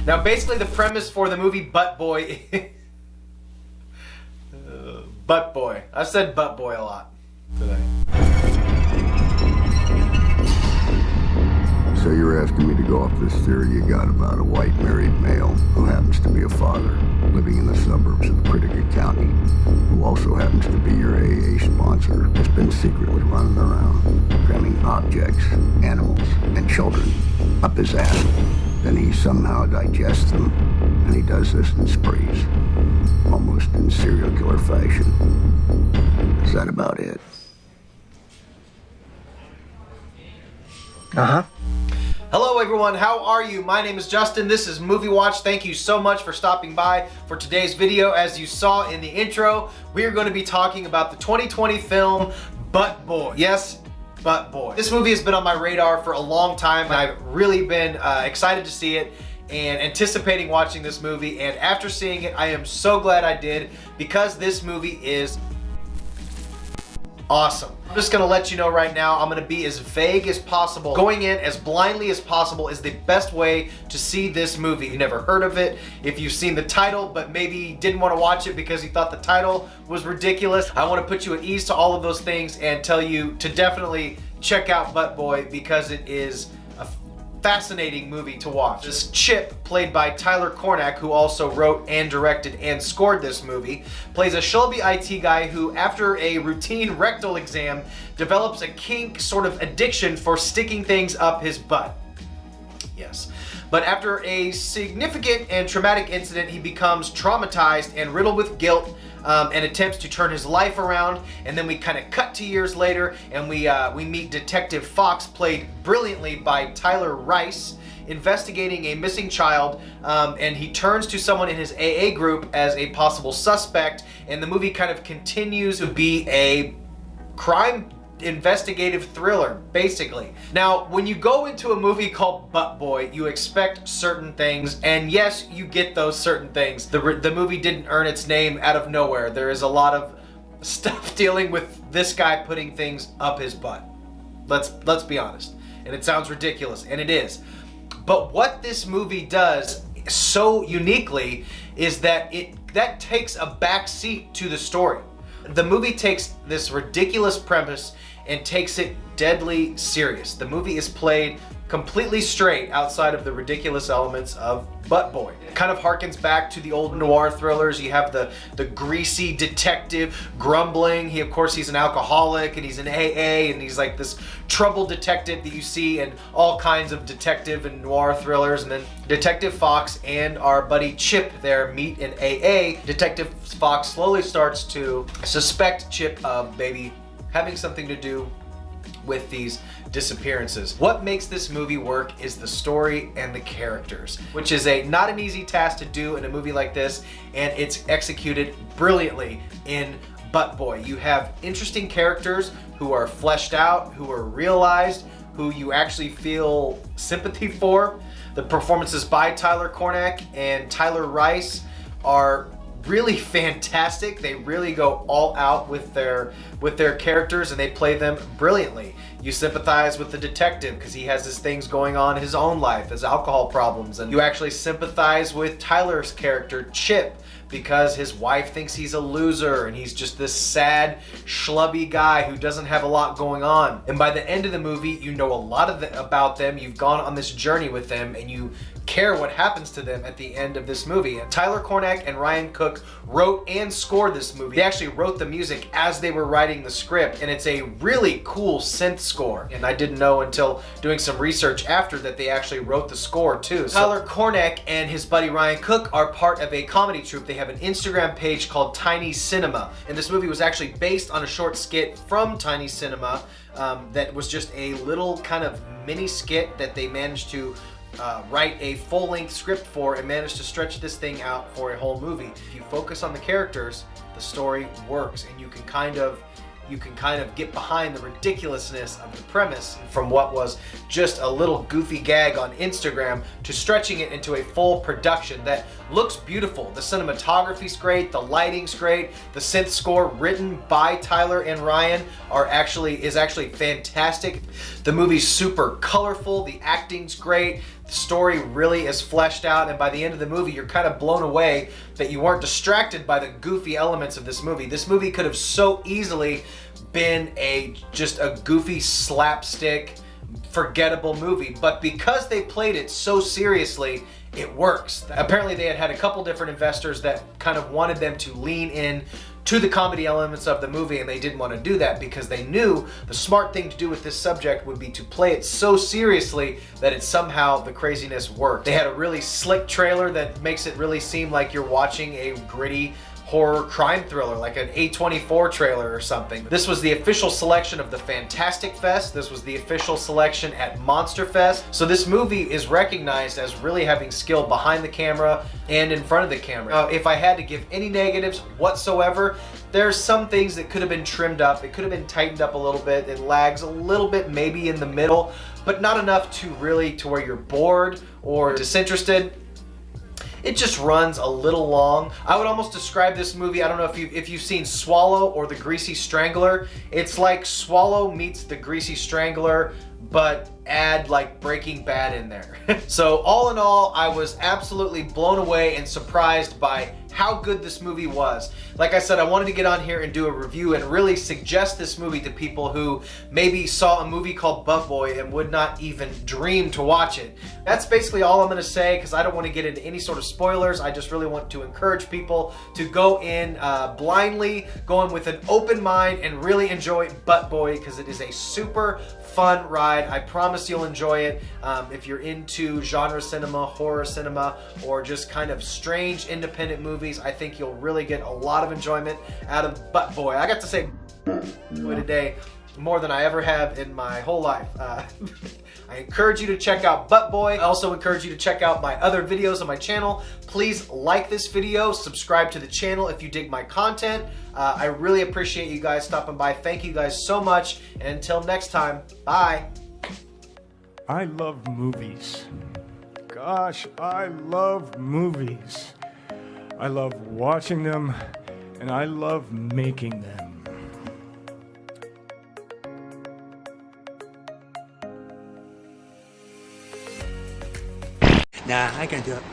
Now, basically, the premise for the movie Butt Boy. Butt Boy. I've said Butt Boy a lot today. So you're asking me to go off this theory you got about a white married male who happens to be a father, living in the suburbs of Critica County, who also happens to be your AA sponsor, has been secretly running around, cramming objects, animals, and children up his ass. Then he somehow digests them, and he does this in sprees, almost in serial killer fashion. Is that about it? Uh-huh. Hello everyone, how are you? My name is Justin, this is Movie Watch. Thank you so much for stopping by for today's video. As you saw in the intro, we are going to be talking about the 2020 film Butt Boy. Yes, Butt Boy. This movie has been on my radar for a long time, and I've really been excited to see it and anticipating watching this movie. And after seeing it, I am so glad I did, because this movie is awesome. I'm just gonna let you know right now, I'm gonna be as vague as possible. Going in as blindly as possible is the best way to see this movie. If you never heard of it, if you've seen the title but maybe didn't want to watch it because you thought the title was ridiculous, I want to put you at ease to all of those things and tell you to definitely check out Butt Boy, because it is a fascinating movie to watch. This Chip, played by Tyler Kornack, who also wrote and directed and scored this movie, plays a Shelby IT guy who, after a routine rectal exam, develops a kink sort of addiction for sticking things up his butt. Yes. But after a significant and traumatic incident, he becomes traumatized and riddled with guilt, and attempts to turn his life around. And then we kind of cut to years later, and we meet Detective Fox, played brilliantly by Tyler Rice, investigating a missing child, and he turns to someone in his AA group as a possible suspect, and the movie kind of continues to be a crime investigative thriller, basically. Now, when you go into a movie called Butt Boy, you expect certain things, and yes, you get those certain things. The movie didn't earn its name out of nowhere. There is a lot of stuff dealing with this guy putting things up his butt. Let's be honest. And it sounds ridiculous, and it is. But what this movie does so uniquely is that that takes a back seat to the story. The movie takes this ridiculous premise and takes it deadly serious. The movie is played completely straight outside of the ridiculous elements of Butt Boy. It kind of harkens back to the old noir thrillers. You have the greasy detective grumbling. He's an alcoholic, and he's an AA, and he's like this troubled detective that you see in all kinds of detective and noir thrillers. And then Detective Fox and our buddy Chip there meet in AA. Detective Fox slowly starts to suspect Chip of maybe having something to do with these disappearances. What makes this movie work is the story and the characters, which is not an easy task to do in a movie like this, and it's executed brilliantly in Butt Boy. You have interesting characters who are fleshed out, who are realized, who you actually feel sympathy for. The performances by Tyler Kornack and Tyler Rice are really fantastic. They really go all out with their characters, and they play them brilliantly. You sympathize with the detective because he has his things going on in his own life, his alcohol problems, and you actually sympathize with Tyler's character Chip because his wife thinks he's a loser and he's just this sad, schlubby guy who doesn't have a lot going on. And by the end of the movie, you know a lot about them. You've gone on this journey with them, and you care what happens to them at the end of this movie. And Tyler Kornack and Ryan Cook wrote and scored this movie. They actually wrote the music as they were writing the script, and it's a really cool synth score. And I didn't know until doing some research after that they actually wrote the score too. So Tyler Kornack and his buddy Ryan Cook are part of a comedy troupe. They have an Instagram page called Tiny Cinema, and this movie was actually based on a short skit from Tiny Cinema that was just a little kind of mini skit that they managed to write a full-length script for and managed to stretch this thing out for a whole movie. If you focus on the characters, the story works, and you can kind of you can kind of get behind the ridiculousness of the premise from what was just a little goofy gag on Instagram to stretching it into a full production that looks beautiful. The cinematography's great, the lighting's great, the synth score written by Tyler and Ryan is actually fantastic. The movie's super colorful, the acting's great, the story really is fleshed out, and by the end of the movie you're kind of blown away that you weren't distracted by the goofy elements of this movie. This movie could have so easily been just a goofy slapstick forgettable movie, but because they played it so seriously, it works. Apparently they had a couple different investors that kind of wanted them to lean in to the comedy elements of the movie, and they didn't want to do that because they knew the smart thing to do with this subject would be to play it so seriously that it somehow, the craziness worked. They had a really slick trailer that makes it really seem like you're watching a gritty horror crime thriller, like an A24 trailer or something. This was the official selection of the Fantastic Fest. This was the official selection at Monster Fest. So this movie is recognized as really having skill behind the camera and in front of the camera. If I had to give any negatives whatsoever, there's some things that could have been trimmed up. It could have been tightened up a little bit. It lags a little bit maybe in the middle, but not enough to where you're bored or disinterested. It just runs a little long. I would almost describe this movie, I don't know if you've seen Swallow or The Greasy Strangler. It's like Swallow meets The Greasy Strangler, but add like Breaking Bad in there. So all in all, I was absolutely blown away and surprised by how good this movie was. Like I said, I wanted to get on here and do a review and really suggest this movie to people who maybe saw a movie called Butt Boy and would not even dream to watch it. That's basically all I'm going to say, because I don't want to get into any sort of spoilers. I just really want to encourage people to go in blindly, go in with an open mind, and really enjoy Butt Boy, because it is a super fun ride. I promise you'll enjoy it. If you're into genre cinema, horror cinema, or just kind of strange independent movies, I think you'll really get a lot of enjoyment out of Butt Boy. I got to say Boy today more than I ever have in my whole life. I encourage you to check out Butt Boy. I also encourage you to check out my other videos on my channel. Please like this video, subscribe to the channel if you dig my content. I really appreciate you guys stopping by. Thank you guys so much, and until next time, bye. I love movies. Gosh, I love movies. I love watching them, and I love making them. Nah, I can do it.